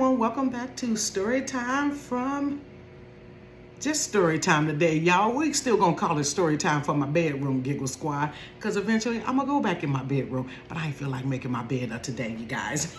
everyone, welcome back to Storytime from just Storytime today, y'all. We still gonna call it Storytime for my bedroom, Giggle Squad, because eventually I'm gonna go back in my bedroom, but I ain't feel like making my bed up today, you guys.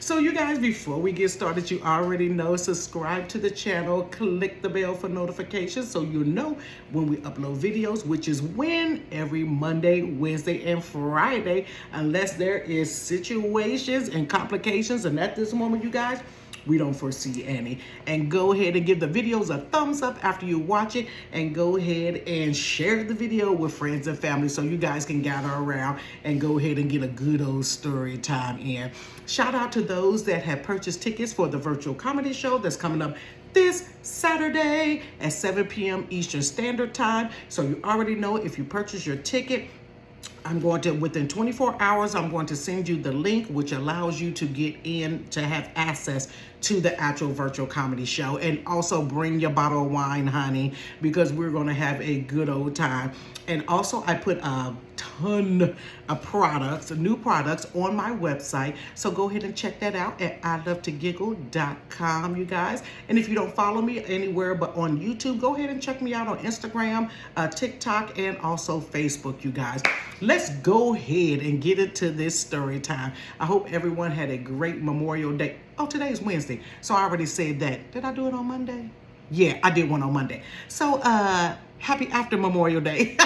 So you guys, before we get started, you already know, subscribe to the channel, click the bell for notifications so you know when we upload videos, which is when every Monday, Wednesday, and Friday, unless there is situations and complications. And at this moment, you guys, we don't foresee any. And go ahead and give the videos a thumbs up after you watch it, and go ahead and share the video with friends and family so you guys can gather around and go ahead and get a good old story time in. Shout out to those that have purchased tickets for the virtual comedy show that's coming up this Saturday at 7 p.m. Eastern Standard Time. So you already know, if you purchase your ticket, I'm going to, within 24 hours, I'm going to send you the link, which allows you to get in to have access to the actual virtual comedy show. And also bring your bottle of wine, honey, because we're going to have a good old time. And also, I put a ton of products, new products, on my website. So go ahead and check that out at ilovetogiggle.com, you guys. And if you don't follow me anywhere but on YouTube, go ahead and check me out on Instagram, TikTok, and also Facebook, you guys. Let's go ahead and get into this story time. I hope everyone had a great Memorial Day. Oh, today is Wednesday, so I already said that. Did I do it on Monday? Yeah, I did one on Monday. So, happy after Memorial Day.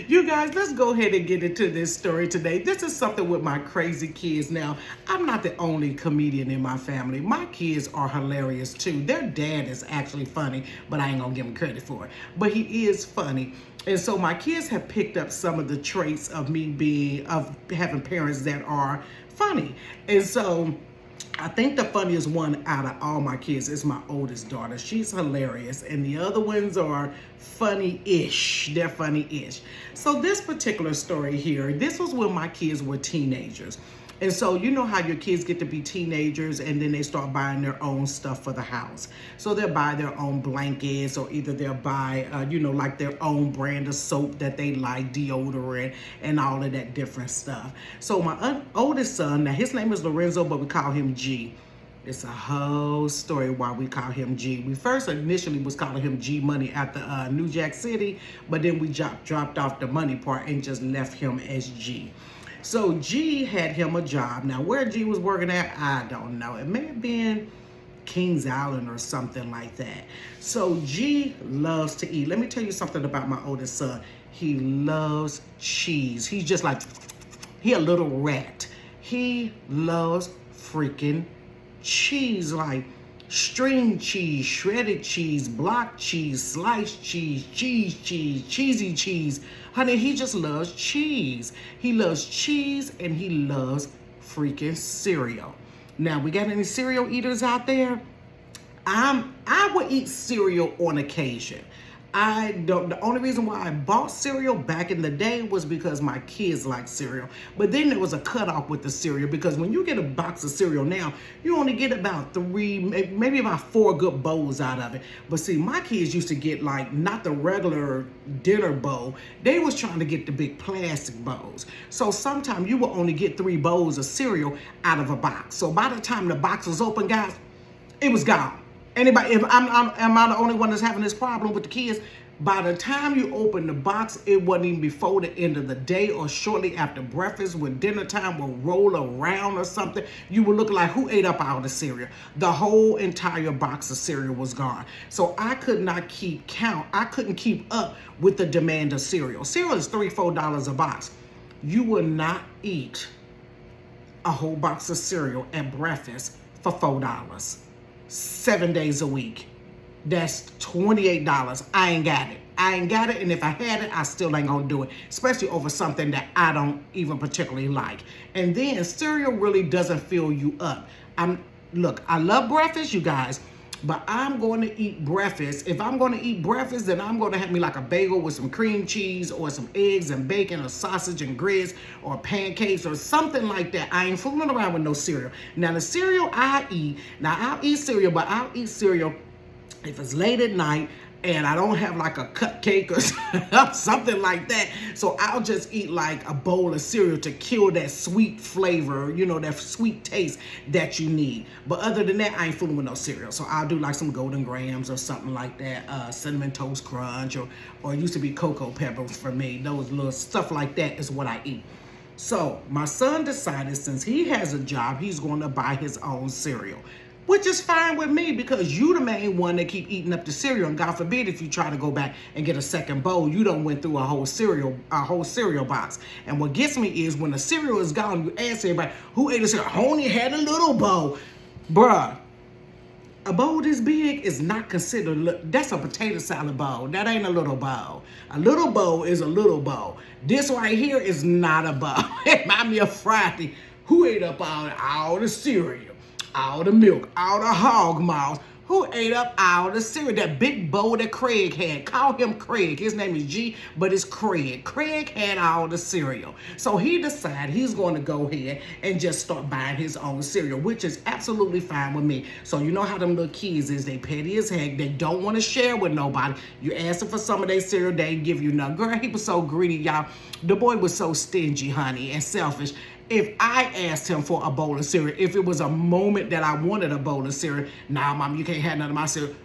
You guys, let's go ahead and get into this story today. This is something with my crazy kids. Now, I'm not the only comedian in my family. My kids are hilarious too. Their dad is actually funny, but I ain't gonna give him credit for it. But he is funny. And so my kids have picked up some of the traits of me having parents that are funny. And so I think the funniest one out of all my kids is my oldest daughter. She's hilarious. And the other ones are funny-ish. They're funny-ish. So this particular story here, this was when my kids were teenagers. And so you know how your kids get to be teenagers and then they start buying their own stuff for the house. So they'll buy their own blankets, or either they'll buy, like their own brand of soap that they like, deodorant, and all of that different stuff. So my oldest son, now his name is Lorenzo, but we call him G. It's a whole story why we call him G. We first initially was calling him G Money at the New Jack City, but then we dropped off the money part and just left him as G. So G had him a job. Now where G was working at, I don't know. It may have been Kings Island or something like that. So G loves to eat. Let me tell you something about my oldest son. He loves cheese. He's just like, he a little rat. He loves freaking cheese, like string cheese, shredded cheese, block cheese, sliced cheese, cheesy cheese. Honey, he just loves cheese. He loves cheese and he loves freaking cereal. Now, we got any cereal eaters out there? I would eat cereal on occasion. The only reason why I bought cereal back in the day was because my kids like cereal. But then there was a cutoff with the cereal, because when you get a box of cereal now, you only get about 3, maybe about 4 good bowls out of it. But see, my kids used to get like, not the regular dinner bowl. They was trying to get the big plastic bowls. So sometimes you will only get 3 bowls of cereal out of a box. So by the time the box was open, guys, it was gone. Anybody, am I the only one that's having this problem with the kids? By the time you open the box, it wasn't even before the end of the day or shortly after breakfast, when dinner time will roll around or something. You would look like, who ate up all the cereal? The whole entire box of cereal was gone. So I could not keep count. I couldn't keep up with the demand of cereal. Cereal is $3, $4 a box. You will not eat a whole box of cereal at breakfast for $4. 7 days a week. That's $28. I ain't got it. And if I had it, I still ain't gonna do it, especially over something that I don't even particularly like. And then cereal really doesn't fill you up. Look, I love breakfast, you guys, but I'm going to eat breakfast. If I'm going to eat breakfast, then I'm going to have me like a bagel with some cream cheese or some eggs and bacon or sausage and grits or pancakes or something like that. I ain't fooling around with no cereal. Now, the cereal I eat, I'll eat cereal, but I'll eat cereal if it's late at night. and I don't have like a cupcake or something like that. So I'll just eat like a bowl of cereal to kill that sweet flavor, you know, that sweet taste that you need. But other than that, I ain't fooling with no cereal. So I'll do like some Golden Grahams or something like that, Cinnamon Toast Crunch, or it used to be Cocoa Pebbles for me. Those little stuff like that is what I eat. So my son decided since he has a job, he's going to buy his own cereal, which is fine with me because you the main one that keep eating up the cereal. And God forbid if you try to go back and get a second bowl, you done went through a whole cereal box. And what gets me is when the cereal is gone, you ask everybody, who ate the cereal? I only had a little bowl. Bruh, a bowl this big is not considered, that's a potato salad bowl. That ain't a little bowl. A little bowl is a little bowl. This right here is not a bowl. It remind me of Friday. Who ate up all the cereal, all the milk, all the hog maws? Who ate up all the cereal? That big bowl that Craig had. Call him Craig. His name is G, but it's Craig. Craig had all the cereal. So he decided he's going to go ahead and just start buying his own cereal, which is absolutely fine with me. So you know how them little kids is. They petty as heck. They don't want to share with nobody. You ask them for some of their cereal, they ain't give you none. Girl, he was so greedy, y'all. The boy was so stingy, honey, and selfish. If I asked him for a bowl of cereal, if it was a moment that I wanted a bowl of cereal, nah, Mom, you can't have none of my cereal.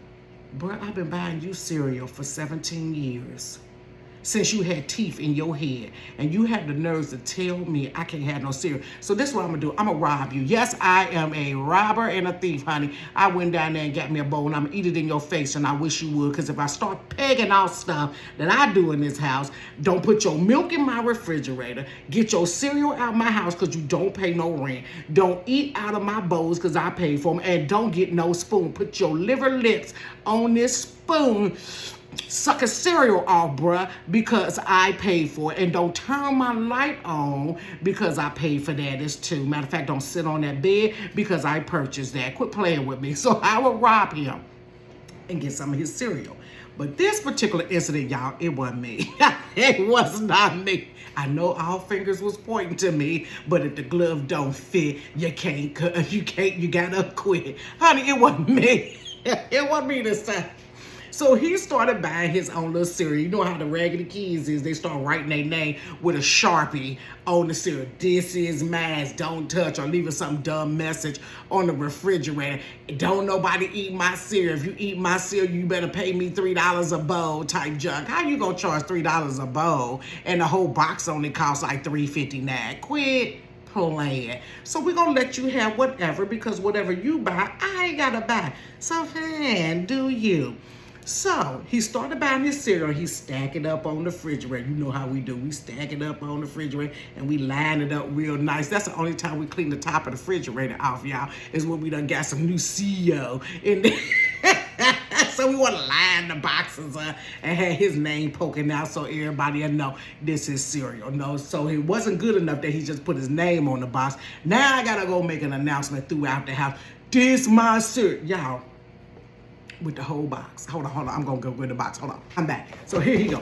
Bruh, I've been buying you cereal for 17 years. Since you had teeth in your head, and you had the nerves to tell me I can't have no cereal. So this is what I'm gonna do. I'm gonna rob you. Yes, I am a robber and a thief, honey. I went down there and got me a bowl, and I'm gonna eat it in your face, and I wish you would, because if I start pegging out stuff that I do in this house, don't put your milk in my refrigerator, get your cereal out my house because you don't pay no rent, don't eat out of my bowls because I pay for them, and don't get no spoon. Put your liver lips on this spoon, suck a cereal off, bruh, because I paid for it. And don't turn my light on because I paid for that. It's too. Matter of fact, don't sit on that bed because I purchased that. Quit playing with me. So I will rob him and get some of his cereal. But this particular incident, y'all, it wasn't me. It was not me. I know all fingers was pointing to me, but if the glove don't fit, you gotta quit. Honey, it wasn't me. It wasn't me this time. So he started buying his own little cereal. You know how the Raggedy Kids is. They start writing their name with a Sharpie on the cereal. This is mine. Don't touch, or leaving some dumb message on the refrigerator. Don't nobody eat my cereal. If you eat my cereal, you better pay me $3 a bowl type junk. How you gonna charge $3 a bowl and the whole box only costs like $3.59? Quit playing. So we're gonna let you have whatever, because whatever you buy, I ain't gotta buy. So fine, do you? So he started buying his cereal. He stacked it up on the refrigerator. You know how we do. We stack it up on the refrigerator and we line it up real nice. That's the only time we clean the top of the refrigerator off, y'all, is when we done got some new CEO in there. So we want to line the boxes up and have his name poking out so everybody will know this is cereal. No, so it wasn't good enough that he just put his name on the box. Now I got to go make an announcement throughout the house. This my cereal. Y'all, with the whole box. Hold on. I'm going to go with the box. Hold on. I'm back. So here he go.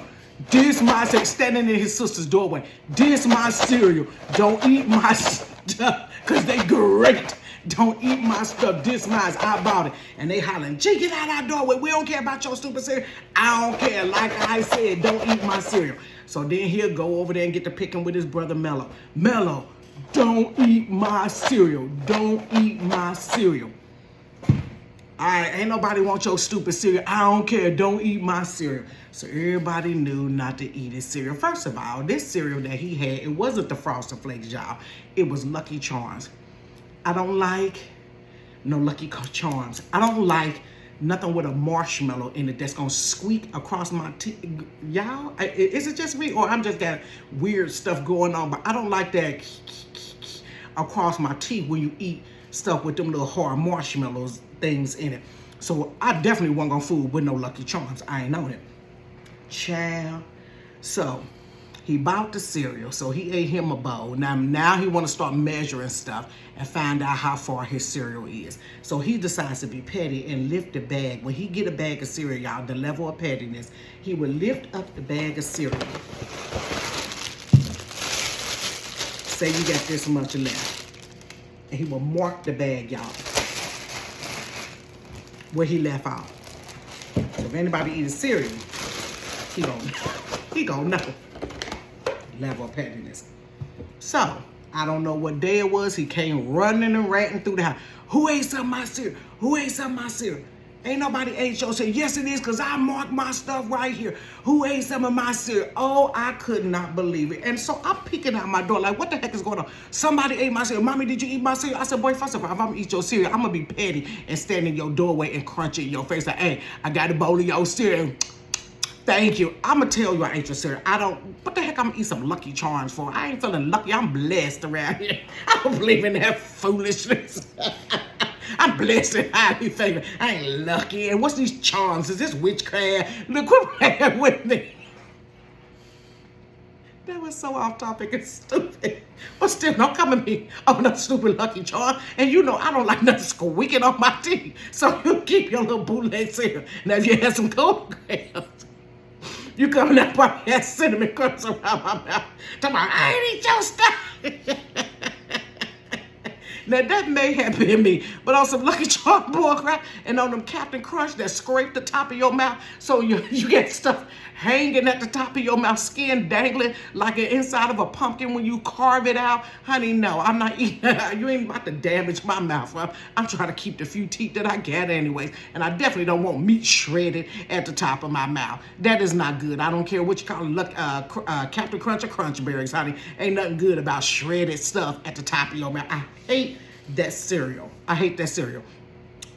This my cereal. Standing in his sister's doorway. This my cereal. Don't eat my stuff because they great. Don't eat my stuff. This mine. I bought it. And they hollering, G, get out our doorway. We don't care about your stupid cereal. I don't care. Like I said, don't eat my cereal. So then he'll go over there and get to picking with his brother Mello. Mello, don't eat my cereal. Don't eat my cereal. All right, ain't nobody want your stupid cereal. I don't care. Don't eat my cereal. So everybody knew not to eat his cereal. First of all, this cereal that he had, it wasn't the Frosted Flakes, y'all. It was Lucky Charms. I don't like no Lucky Charms. I don't like nothing with a marshmallow in it that's going to squeak across my teeth. Y'all, is it just me or I'm just got weird stuff going on? But I don't like that across my teeth when you eat stuff with them little hard marshmallows things in it. So I definitely wasn't gonna fool with no Lucky Charms. I ain't know that. Child. So he bought the cereal. So he ate him a bowl. Now he want to start measuring stuff and find out how far his cereal is. So he decides to be petty and lift the bag. When he get a bag of cereal, y'all, the level of pettiness, he would lift up the bag of cereal. Say you got this much left. And he will mark the bag, y'all, where he left off. So if anybody eats cereal, he gonna know. Level of pettiness. So, I don't know what day it was. He came running and ranting through the house. Who ate some of my cereal? Who ate some of my cereal? Ain't nobody ate your cereal. Yes, it is, because I marked my stuff right here. Who ate some of my cereal? Oh, I could not believe it. And so I'm peeking out my door like, what the heck is going on? Somebody ate my cereal. Mommy, did you eat my cereal? I said, boy, first of all, if I'm going to eat your cereal, I'm going to be petty and stand in your doorway and crunch it in your face like, hey, I got a bowl of your cereal. Thank you. I'm going to tell you I ate your cereal. What the heck I'm going to eat some Lucky Charms for? I ain't feeling lucky. I'm blessed around here. I don't believe in that foolishness. I'm blessed and highly favored. I ain't lucky. And what's these charms? Is this witchcraft? Look, quit playing with me. That was so off topic and stupid. But still, don't come at me on that stupid Lucky Charm. And you know I don't like nothing squeaking on my teeth. So you keep your little bootleg cereal. Now if you had some cold grams, you coming up with that cinnamon crumbs around my mouth. Talking about, I ain't eat your stuff. Now that may have been me, but on some Lucky Charm bull crap and on them Captain Crunch that scrape the top of your mouth, so you get stuff hanging at the top of your mouth, skin dangling like the inside of a pumpkin when you carve it out. Honey, no, I'm not eating that. You ain't about to damage my mouth. I'm trying to keep the few teeth that I got anyways, and I definitely don't want meat shredded at the top of my mouth. That is not good. I don't care what you call it, Captain Crunch or Crunch Berries, honey. Ain't nothing good about shredded stuff at the top of your mouth. I hate that cereal. I hate that cereal.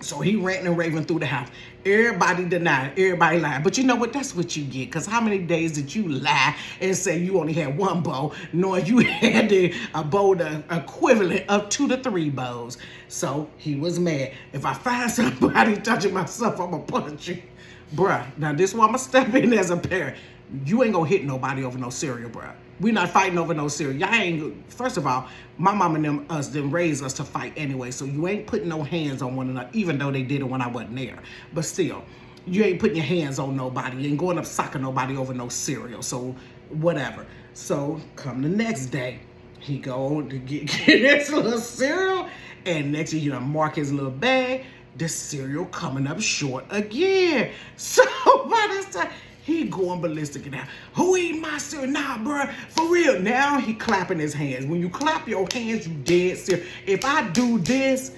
So he ranting and raving through the house. Everybody denied. Everybody lied. But you know what? That's what you get. Because how many days did you lie and say you only had one bowl, knowing you had a bowl the equivalent of 2 to 3 bowls? So he was mad. If I find somebody touching my stuff, I'm going to punch you. Bruh, now this is where I'm going to step in as a parent. You ain't going to hit nobody over no cereal, bruh. We not fighting over no cereal. Y'all ain't, first of all, my mom and us didn't raise us to fight anyway, so you ain't putting no hands on one another, even though they did it when I wasn't there. But still, you ain't putting your hands on nobody. You ain't going up socking nobody over no cereal, so whatever. So come the next day, he go to get his little cereal, and next thing you know, mark his little bag, the cereal coming up short again. So by this time, he going ballistic now. Who eat my cereal? Nah, bro, for real. Now he clapping his hands. When you clap your hands, you dead serious. If I do this,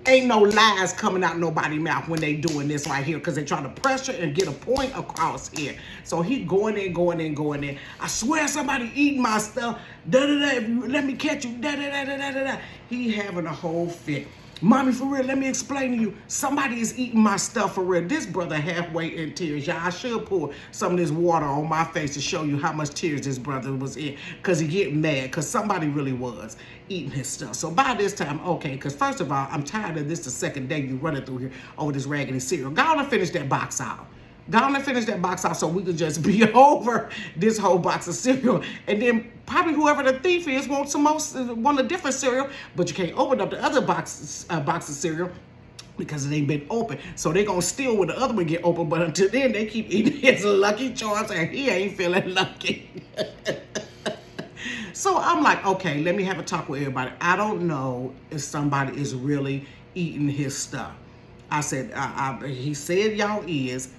ain't no lies coming out nobody's mouth when they doing this right here, because they trying to pressure and get a point across here. So he going in. I swear somebody eating my stuff. Da-da-da, let me catch you. Da-da-da-da-da-da. He having a whole fit. Mommy, for real, let me explain to you. Somebody is eating my stuff for real. This brother halfway in tears. Y'all, I should pour some of this water on my face to show you how much tears this brother was in. Because he getting mad. Because somebody really was eating his stuff. So by this time, okay, because first of all, I'm tired of this the second day you running through here over this raggedy cereal. Go on and finish that box out. Go on and finish that box out so we could just be over this whole box of cereal. And then probably whoever the thief is wants want a different cereal, but you can't open up the other box of cereal because it ain't been open. So they're going to steal when the other one get open, but until then, they keep eating his Lucky Charms and he ain't feeling lucky. So I'm like, okay, let me have a talk with everybody. I don't know if somebody is really eating his stuff. I said, he said y'all is.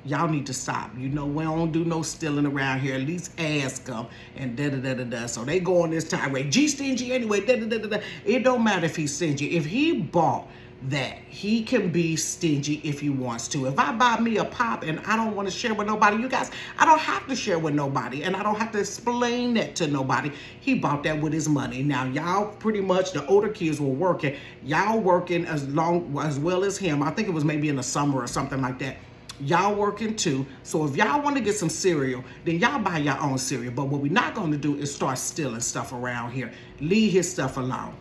Y'all need to stop. You know, we don't do no stealing around here. At least ask them. And da-da-da-da-da. So they go on this tirade. G stingy anyway. Da-da-da-da-da. It don't matter if he's stingy. If he bought that, he can be stingy if he wants to. If I buy me a pop and I don't want to share with nobody, you guys, I don't have to share with nobody. And I don't have to explain that to nobody. He bought that with his money. Now, y'all pretty much, the older kids were working. Y'all working as well as him. I think it was maybe in the summer or something like that. Y'all working too. So if y'all want to get some cereal, then y'all buy your own cereal. But what we're not going to do is start stealing stuff around here. Leave his stuff alone.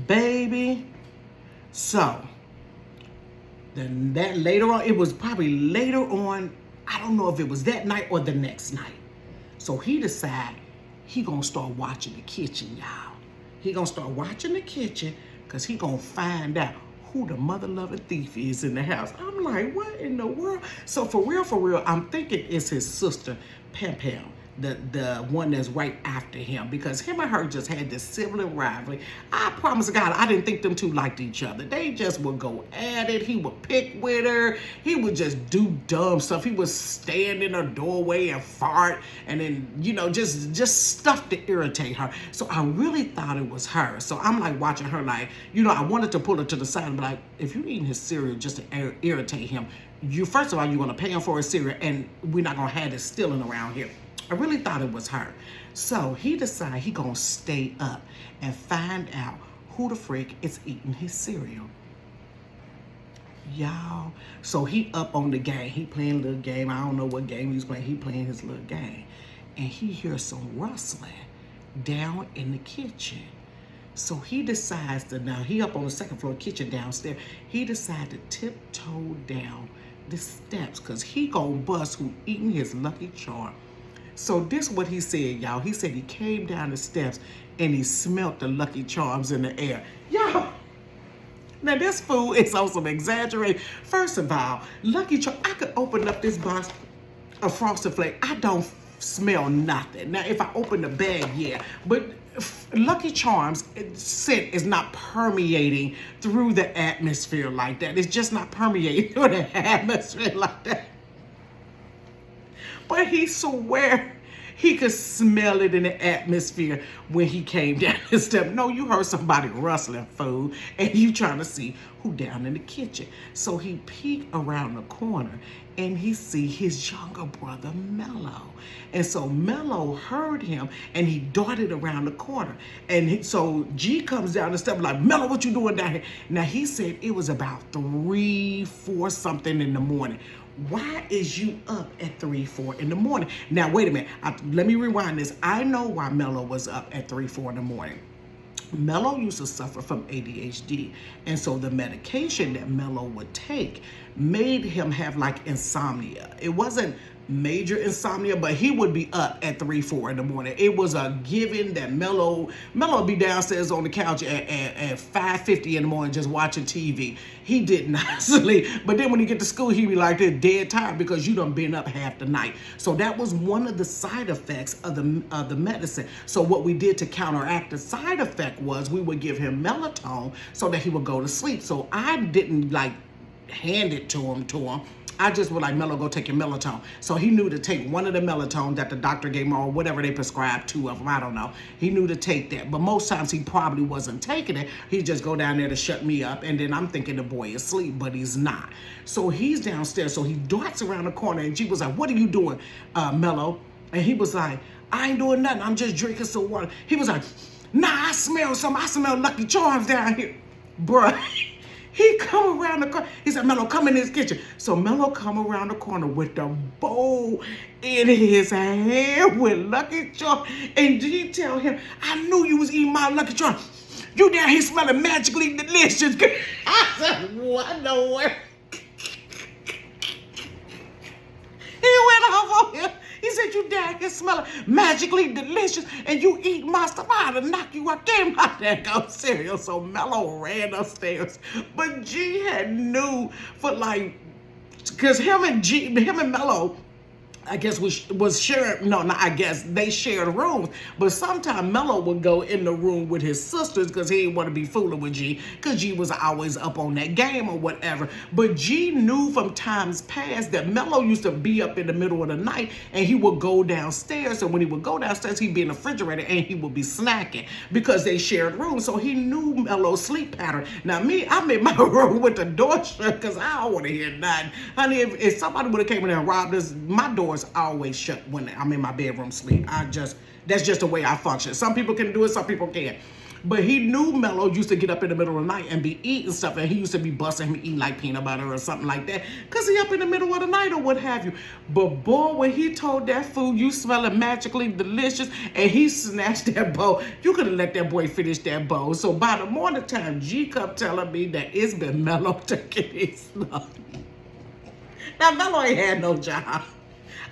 Baby. So, then that later on, it was probably later on, I don't know if it was that night or the next night. So he decided he going to start watching the kitchen, y'all. He going to start watching the kitchen because he going to find out who the mother-loving thief is in the house. I'm like, what in the world? So for real, I'm thinking it's his sister, Pam Pam. the one that's right after him, because him and her just had this sibling rivalry. I promise God, I didn't think them two liked each other. They just would go at it. He would pick with her. He would just do dumb stuff. He would stand in her doorway and fart, and then, you know, just stuff to irritate her. So I really thought it was her. So I'm like watching her like, you know, I wanted to pull her to the side and be like, if you're eating his cereal just to irritate him, you, first of all, you're going to pay him for his cereal, and we're not going to have this stealing around here. I really thought it was her. So he decided he gonna stay up and find out who the frick is eating his cereal. Y'all, so he up on the game. He playing a little game. I don't know what game he's playing. He playing his little game. And he hears some rustling down in the kitchen. So he decides to, now he up on the second floor kitchen downstairs. He decided to tiptoe down the steps because he gonna bust who eating his Lucky Charm. So this what he said, y'all. He said he came down the steps and he smelt the Lucky Charms in the air. Y'all, now this fool is on some exaggeration. First of all, Lucky Charms, I could open up this box of Frosted Flakes. I don't smell nothing. Now, if I open the bag, yeah. But Lucky Charms scent is not permeating through the atmosphere like that. It's just not permeating through the atmosphere like that. But he swear he could smell it in the atmosphere when he came down the step. No, you heard somebody rustling, fool, and you trying to see who down in the kitchen. So he peeked around the corner and he see his younger brother, Mello. And so Mello heard him and he darted around the corner. And so G comes down the step like, Mello, what you doing down here? Now he said it was about 3, 4 something in the morning. Why is you up at 3, 4 in the morning? Now, wait a minute. Let me rewind this. I know why Mello was up at 3, 4 in the morning. Mello used to suffer from ADHD. And so the medication that Mello would take made him have like insomnia. It wasn't major insomnia, but he would be up at 3, 4 in the morning. It was a given that Mello would be downstairs on the couch at 5:50 in the morning just watching TV. He did not sleep. But then when he get to school, he be like this dead tired because you done been up half the night. So that was one of the side effects of the medicine. So what we did to counteract the side effect was we would give him melatonin so that he would go to sleep. So I didn't like hand it to him. I just was like, Mello, go take your melatonin. So he knew to take one of the melatonin that the doctor gave him, or whatever they prescribed, 2 of them, I don't know. He knew to take that. But most times he probably wasn't taking it. He'd just go down there to shut me up. And then I'm thinking the boy is asleep, but he's not. So he's downstairs. So he darts around the corner and G was like, what are you doing, Mello? And he was like, I ain't doing nothing. I'm just drinking some water. He was like, nah, I smell something. I smell Lucky Charms down here. Bruh. He come around the corner. He said, Mello, come in his kitchen. So Mello come around the corner with the bowl in his hand with Lucky Charms. And G tell him, I knew you was eating my Lucky Charms. You down here smelling magically delicious. I said, what the world? He went off on him. He said, you down here smelling magically delicious and you eat my stuff. I had to knock you out there, my daggone cereal. So Mello ran upstairs. But G had knew for like, because him and Mello, I guess was sharing, no, not I guess, they shared rooms. But sometimes Mello would go in the room with his sisters because he didn't want to be fooling with G, because G was always up on that game or whatever. But G knew from times past that Mello used to be up in the middle of the night and he would go downstairs. And when he would go downstairs, he'd be in the refrigerator and he would be snacking because they shared rooms. So he knew Mello's sleep pattern. Now me, I'm in my room with the door shut because I don't want to hear nothing. Honey, if somebody would have came in there and robbed us, my door's always shut when I'm in my bedroom sleep. That's just the way I function. Some people can do it, some people can't. But he knew Mello used to get up in the middle of the night and be eating stuff, and he used to be busting him eating like peanut butter or something like that, because he up in the middle of the night or what have you. But boy, when he told that fool, you smelling magically delicious, and he snatched that bowl, you could have let that boy finish that bowl. So by the morning time, G kept telling me that it's been Mello taking his stuff. Now Mello ain't had no job.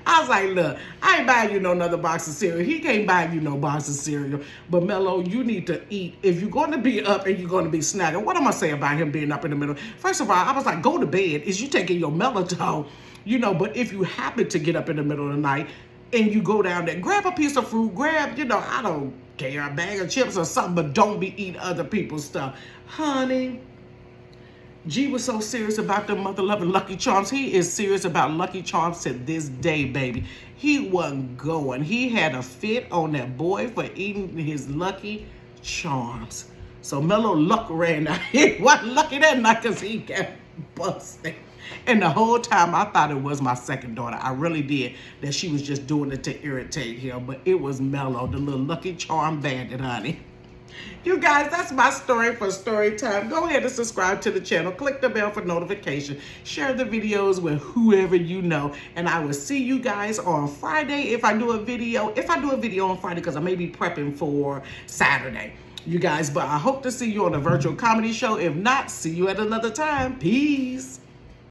I was like, look, I ain't buying you no another box of cereal. He can't buy you no box of cereal. But Mello, you need to eat. If you're going to be up and you're going to be snacking, what am I saying about him being up in the middle? First of all, I was like, go to bed. Is you taking your melatonin, But if you happen to get up in the middle of the night, and you go down there, grab a piece of fruit, grab, I don't care, a bag of chips or something, but don't be eating other people's stuff. Honey, G was so serious about the mother-loving Lucky Charms. He is serious about Lucky Charms to this day, baby. He wasn't going. He had a fit on that boy for eating his Lucky Charms. So Mellow Luck ran out. He wasn't lucky that night because he got busted. And the whole time I thought it was my second daughter. I really did. That she was just doing it to irritate him. But it was Mellow, the little Lucky Charm bandit, honey. You guys, that's my story for story time. Go ahead and subscribe to the channel. Click the bell for notification. Share the videos with whoever you know. And I will see you guys on Friday if I do a video. If I do a video on Friday, because I may be prepping for Saturday. You guys, but I hope to see you on a virtual comedy show. If not, see you at another time. Peace.